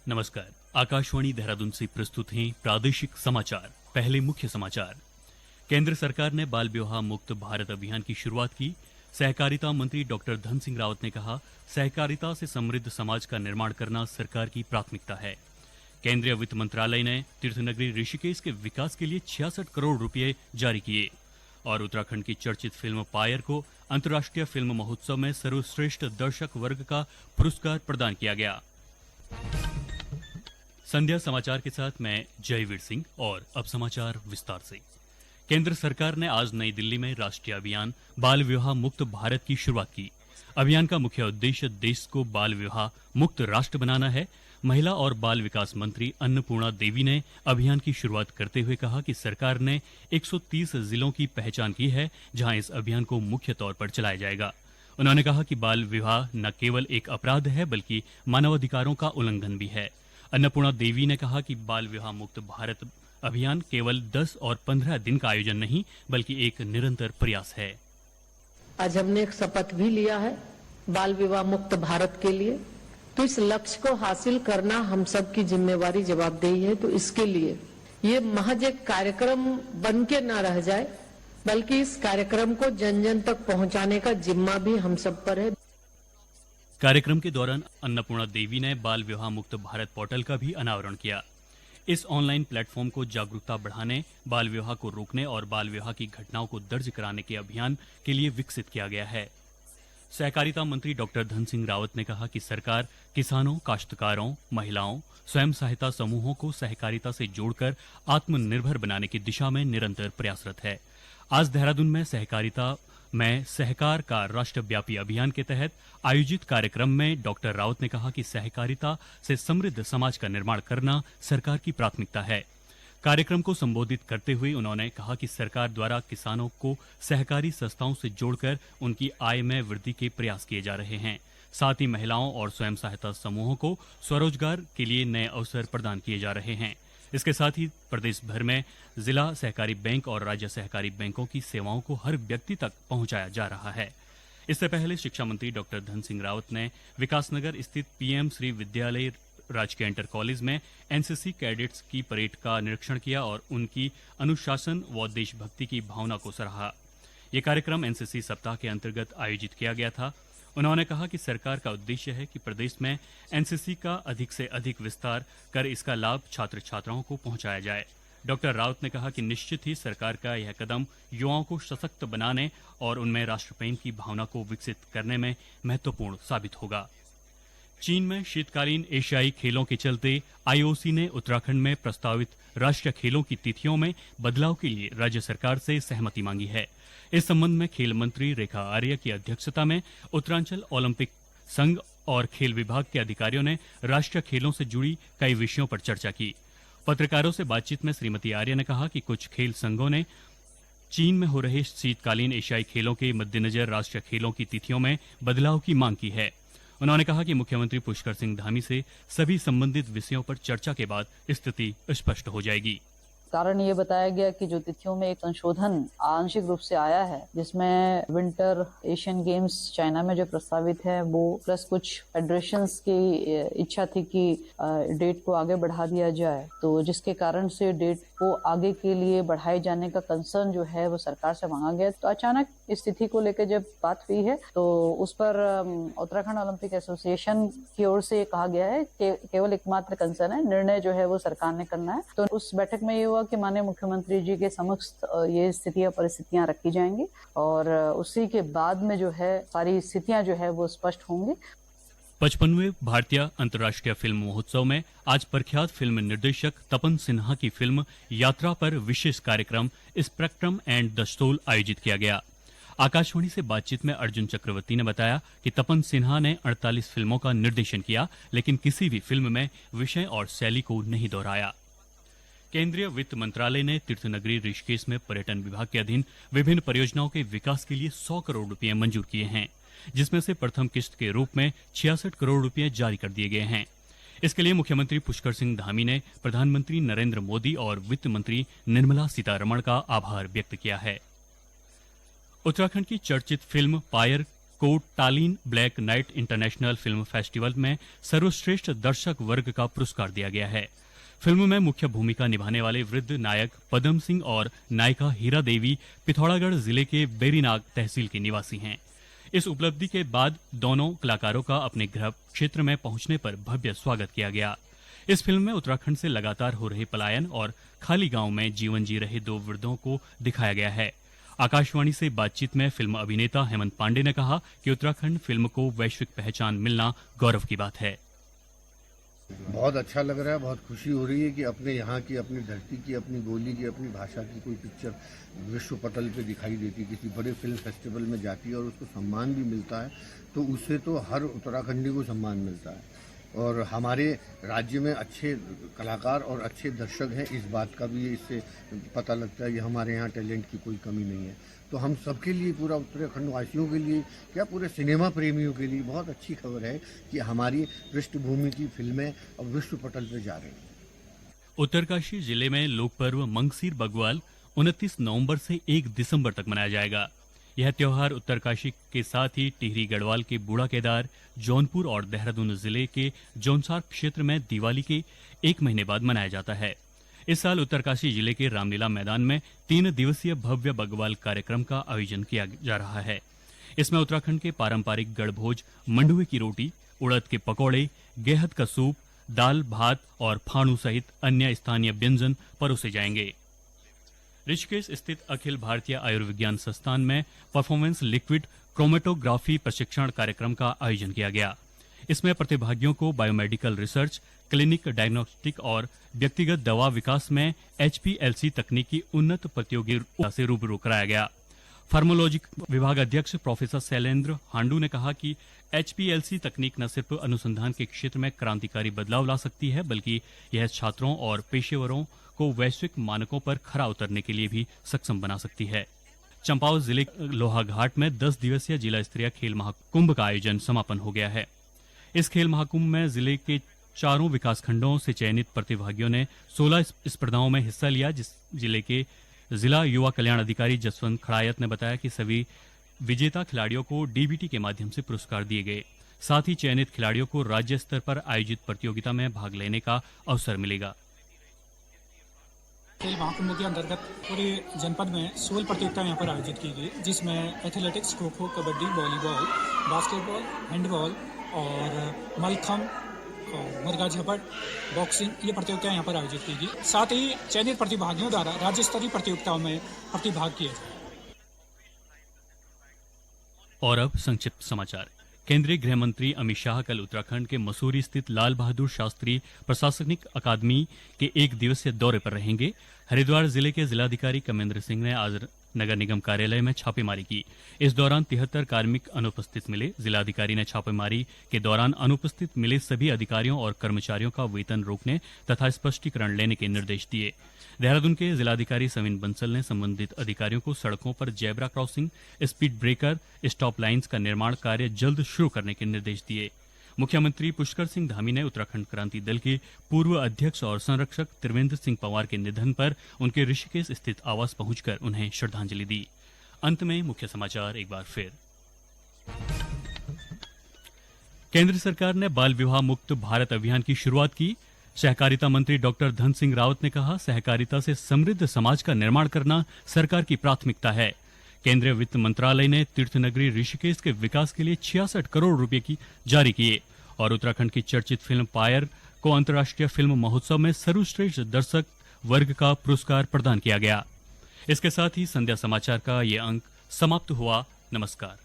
नमस्कार। आकाशवाणी देहरादून से प्रस्तुत हैं प्रादेशिक समाचार। पहले मुख्य समाचार। केंद्र सरकार ने बाल विवाह मुक्त भारत अभियान की शुरुआत की। सहकारिता मंत्री डॉक्टर धन सिंह रावत ने कहा, सहकारिता से समृद्ध समाज का निर्माण करना सरकार की प्राथमिकता है। केंद्रीय वित्त मंत्रालय ने तीर्थनगरी ऋषिकेश के विकास के लिए 66 करोड़ रुपए जारी किए। और उत्तराखंड की चर्चित फिल्म पायर को अंतर्राष्ट्रीय फिल्म महोत्सव में सर्वश्रेष्ठ दर्शक वर्ग का पुरस्कार प्रदान किया गया। संध्या समाचार के साथ मैं जयवीर सिंह। और अब समाचार विस्तार से। केंद्र सरकार ने आज नई दिल्ली में राष्ट्रीय अभियान बाल विवाह मुक्त भारत की शुरुआत की। अभियान का मुख्य उद्देश्य देश को बाल विवाह मुक्त राष्ट्र बनाना है। महिला और बाल विकास मंत्री अन्नपूर्णा देवी ने अभियान की शुरुआत करते हुए कहा कि सरकार ने 130 जिलों की पहचान की है जहां इस अभियान को मुख्य तौर पर चलाया जाएगा। उन्होंने कहा कि बाल विवाह न केवल एक अपराध है बल्कि मानवाधिकारों का उल्लंघन भी है। अन्नपूर्णा देवी ने कहा कि बाल विवाह मुक्त भारत अभियान केवल 10 और 15 दिन का आयोजन नहीं बल्कि एक निरंतर प्रयास है। आज हमने एक शपथ भी लिया है बाल विवाह मुक्त भारत के लिए। तो इस लक्ष्य को हासिल करना हम सब की जिम्मेवारी, जवाबदेही है। तो इसके लिए ये महज एक कार्यक्रम बन के न रह जाए बल्कि इस कार्यक्रम को जन जन तक पहुंचाने का जिम्मा भी हम सब पर है। कार्यक्रम के दौरान अन्नपूर्णा देवी ने बाल विवाह मुक्त भारत पोर्टल का भी अनावरण किया। इस ऑनलाइन प्लेटफॉर्म को जागरूकता बढ़ाने, बाल विवाह को रोकने और बाल विवाह की घटनाओं को दर्ज कराने के अभियान के लिए विकसित किया गया है। सहकारिता मंत्री डॉक्टर धन सिंह रावत ने कहा कि सरकार किसानों, काश्तकारों, महिलाओं, स्वयं सहायता समूहों को सहकारिता से जोड़कर आत्मनिर्भर बनाने की दिशा में निरंतर प्रयासरत है। आज देहरादून में सहकारिता में सहकार का राष्ट्रव्यापी अभियान के तहत आयोजित कार्यक्रम में डॉक्टर रावत ने कहा कि सहकारिता से समृद्ध समाज का निर्माण करना सरकार की प्राथमिकता है। कार्यक्रम को संबोधित करते हुए उन्होंने कहा कि सरकार द्वारा किसानों को सहकारी संस्थाओं से जोड़कर उनकी आय में वृद्धि के प्रयास किए जा रहे हैं। साथ ही महिलाओं और स्वयं सहायता समूहों को स्वरोजगार के लिए नए अवसर प्रदान किए जा रहे हैं। इसके साथ ही प्रदेश भर में जिला सहकारी बैंक और राज्य सहकारी बैंकों की सेवाओं को हर व्यक्ति तक पहुंचाया जा रहा है। इससे पहले शिक्षा मंत्री डॉक्टर धन सिंह रावत ने विकासनगर स्थित पीएम श्री विद्यालय राजकीय इंटर कॉलेज में एनसीसी कैडेट्स की परेड का निरीक्षण किया और उनकी अनुशासन व देशभक्ति की भावना को सराहा। ये कार्यक्रम एनसीसी सप्ताह के अंतर्गत आयोजित किया गया था। उन्होंने कहा कि सरकार का उद्देश्य है कि प्रदेश में एनसीसी का अधिक से अधिक विस्तार कर इसका लाभ छात्र छात्राओं को पहुंचाया जाए। डॉक्टर रावत ने कहा कि निश्चित ही सरकार का यह कदम युवाओं को सशक्त बनाने और उनमें राष्ट्रप्रेम की भावना को विकसित करने में महत्वपूर्ण साबित होगा। चीन में शीतकालीन एशियाई खेलों के चलते आईओसी ने उत्तराखंड में प्रस्तावित राष्ट्रीय खेलों की तिथियों में बदलाव के लिए राज्य सरकार से सहमति मांगी है। इस संबंध में खेल मंत्री रेखा आर्य की अध्यक्षता में उत्तरांचल ओलंपिक संघ और खेल विभाग के अधिकारियों ने राष्ट्रीय खेलों से जुड़ी कई विषयों पर चर्चा की। पत्रकारों से बातचीत में श्रीमती आर्य ने कहा कि कुछ खेल संघों ने चीन में हो रहे शीतकालीन एशियाई खेलों के मद्देनजर राष्ट्रीय खेलों की तिथियों में बदलाव की मांग की है। उन्होंने कहा कि मुख्यमंत्री पुष्कर सिंह धामी से सभी संबंधित विषयों पर चर्चा के बाद स्थिति स्पष्ट हो जाएगी। कारण ये बताया गया कि जो तिथियों में एक संशोधन आंशिक रूप से आया है, जिसमें विंटर एशियन गेम्स चाइना में जो प्रस्तावित है वो प्लस कुछ फेडरेशंस की इच्छा थी कि डेट को आगे बढ़ा दिया जाए, तो जिसके कारण से डेट को आगे के लिए बढ़ाए जाने का कंसर्न जो है वो सरकार से मांगा गया। तो अचानक इस तिथि को लेकर जब बात हुई है तो उस पर उत्तराखंड ओलंपिक एसोसिएशन की ओर से कहा गया है कि केवल एकमात्र कंसर्न है, निर्णय जो है वो सरकार ने करना है। तो उस बैठक में ये हुआ कि माननीय मुख्यमंत्री जी के समक्ष ये स्थितियां परिस्थितियां रखी जाएंगी और उसी के बाद में जो है सारी स्थितियां जो है वो स्पष्ट होंगी। 55वें भारतीय अंतर्राष्ट्रीय फिल्म महोत्सव में आज प्रख्यात फिल्म निर्देशक तपन सिन्हा की फिल्म यात्रा पर विशेष कार्यक्रम स्पेक्ट्रम एंड द सोल आयोजित किया गया। आकाशवाणी से बातचीत में अर्जुन चक्रवर्ती ने बताया कि तपन सिन्हा ने 48 फिल्मों का निर्देशन किया, लेकिन किसी भी फिल्म में विषय और शैली को नहीं दोहराया। केंद्रीय वित्त मंत्रालय ने तीर्थनगरी ऋषिकेश में पर्यटन विभाग के अधीन विभिन्न परियोजनाओं के विकास के लिए 100 करोड़ रुपए मंजूर किए हैं, जिसमें से प्रथम किस्त के रूप में 66 करोड़ रुपए जारी कर दिए गए हैं। इसके लिए मुख्यमंत्री पुष्कर सिंह धामी ने प्रधानमंत्री नरेंद्र मोदी और वित्त मंत्री निर्मला सीतारमण का आभार व्यक्त किया है। उत्तराखंड की चर्चित फिल्म पायर को Tallinn Black Night International Film Festival में सर्वश्रेष्ठ दर्शक वर्ग का पुरस्कार दिया गया है। फिल्म में मुख्य भूमिका निभाने वाले वृद्ध नायक पदम सिंह और नायिका हीरा देवी पिथौरागढ़ जिले के बेरीनाग तहसील के निवासी हैं। इस उपलब्धि के बाद दोनों कलाकारों का अपने गृह क्षेत्र में पहुंचने पर भव्य स्वागत किया गया। इस फिल्म में उत्तराखंड से लगातार हो रहे पलायन और खाली गांव में जीवन जी रहे दो वृद्धों को दिखाया गया है। आकाशवाणी से बातचीत में फिल्म अभिनेता हेमंत पांडे ने कहा कि उत्तराखंड फिल्म को वैश्विक पहचान मिलना गौरव की बात है। बहुत अच्छा लग रहा है, बहुत खुशी हो रही है कि अपने यहाँ की, अपनी धरती की, अपनी बोली की, अपनी भाषा की कोई पिक्चर विश्व पटल पे दिखाई देती, किसी बड़े फिल्म फेस्टिवल में जाती है और उसको सम्मान भी मिलता है, तो उससे तो हर उत्तराखंडी को सम्मान मिलता है। और हमारे राज्य में अच्छे कलाकार और अच्छे दर्शक हैं, इस बात का भी इससे पता लगता है कि हमारे यहाँ टैलेंट की कोई कमी नहीं है। तो हम सबके लिए, पूरा उत्तराखंड वासियों के लिए, क्या पूरे सिनेमा प्रेमियों के लिए बहुत अच्छी खबर है कि हमारी पृष्ठभूमि की फिल्में अब विश्व पटल पर जा रही हैं। उत्तरकाशी जिले में लोक पर्व मंगसीर बग्वाल 29 नवंबर से 1 दिसंबर तक मनाया जाएगा। यह त्योहार उत्तरकाशी के साथ ही टिहरी गढ़वाल के बूढ़ा केदार, जौनपुर और देहरादून जिले के जौनसार क्षेत्र में दिवाली के 1 महीने बाद मनाया जाता है। इस साल उत्तरकाशी जिले के रामलीला मैदान में 3 दिवसीय भव्य बग्वाल कार्यक्रम का आयोजन किया जा रहा है। इसमें उत्तराखंड के पारंपरिक गढ़भोज, मंडुए की रोटी, उड़द के पकौड़े, गेहद का सूप, दाल भात और फाणू सहित अन्य स्थानीय व्यंजन परोसे जाएंगे। ऋषिकेश स्थित अखिल भारतीय आयुर्विज्ञान संस्थान में परफॉर्मेंस लिक्विड क्रोमेटोग्राफी प्रशिक्षण कार्यक्रम का आयोजन किया गया। इसमें प्रतिभागियों को बायोमेडिकल रिसर्च, क्लिनिक डायग्नोस्टिक और व्यक्तिगत दवा विकास में HPLC तकनीक की उन्नत प्रतियोगिता से रूबरू कराया गया। फार्मोलॉजी विभाग अध्यक्ष प्रोफेसर शैलेंद्र हांडू ने कहा कि HPLC तकनीक न सिर्फ अनुसंधान के क्षेत्र में क्रांतिकारी बदलाव ला सकती है, बल्कि यह छात्रों और पेशेवरों को वैश्विक मानकों पर खरा उतरने के लिए भी सक्षम बना सकती है। चंपावत जिले लोहाघाट में 10 दिवसीय जिला स्तरीय खेल महाकुंभ का आयोजन समापन हो गया है। इस खेल महाकुंभ में जिले के 4 विकासखंडों से चयनित प्रतिभागियों ने 16 स्पर्धाओं में हिस्सा लिया। जिले के जिला युवा कल्याण अधिकारी जसवंत खड़ायत ने बताया कि सभी विजेता खिलाड़ियों को DBT के माध्यम से पुरस्कार दिए गए। साथ ही चयनित खिलाड़ियों को राज्य स्तर पर आयोजित प्रतियोगिता में भाग लेने का अवसर मिलेगा। खेल महाकुंभ के अंतर्गत पूरे जनपद में 16 प्रतियोगिताएं यहाँ पर आयोजित की गई, जिसमें athletics, kho kho, kabaddi, volleyball, basketball, handball और मलखम, मुर्गा झपट, बॉक्सिंग, ये प्रतियोगिताएं यहाँ पर आयोजित की गई। साथ ही चयनित प्रतिभागियों द्वारा राज्य स्तरीय प्रतियोगिताओं में प्रतिभाग किए गए। और अब संक्षिप्त समाचार। केंद्रीय गृह मंत्री अमित शाह कल उत्तराखंड के मसूरी स्थित लाल बहादुर शास्त्री प्रशासनिक अकादमी के 1 दिवसीय दौरे पर रहेंगे। हरिद्वार जिले के जिलाधिकारी कमेंद्र सिंह ने आज नगर निगम कार्यालय में छापेमारी की। इस दौरान 73 कार्मिक अनुपस्थित मिले। जिलाधिकारी ने छापेमारी के दौरान अनुपस्थित मिले सभी अधिकारियों और कर्मचारियों का वेतन रोकने तथा स्पष्टीकरण लेने के निर्देश दिए। देहरादून के जिलाधिकारी सविन बंसल ने संबंधित अधिकारियों को सड़कों पर zebra crossing, speed breaker, stop lines का निर्माण कार्य जल्द शुरू करने के निर्देश दिए। मुख्यमंत्री पुष्कर सिंह धामी ने उत्तराखंड क्रांति दल के पूर्व अध्यक्ष और संरक्षक त्रिवेंद्र सिंह पंवार के निधन पर उनके ऋषिकेश स्थित आवास पहुंचकर उन्हें श्रद्धांजलि दी। अंत में मुख्य समाचार एक बार फिर। केंद्र सरकार ने बाल विवाह मुक्त भारत अभियान की शुरुआत की। सहकारिता मंत्री डॉक्टर धन सिंह रावत ने कहा, सहकारिता से समृद्ध समाज का निर्माण करना सरकार की प्राथमिकता है। केंद्रीय वित्त मंत्रालय ने तीर्थनगरी ऋषिकेश के विकास के लिए 66 करोड़ रुपए की जारी किए और उत्तराखंड की चर्चित फिल्म पायर को अंतर्राष्ट्रीय फिल्म महोत्सव में सर्वश्रेष्ठ दर्शक वर्ग का पुरस्कार प्रदान किया गया। इसके साथ ही संध्या समाचार का ये अंक समाप्त हुआ। नमस्कार।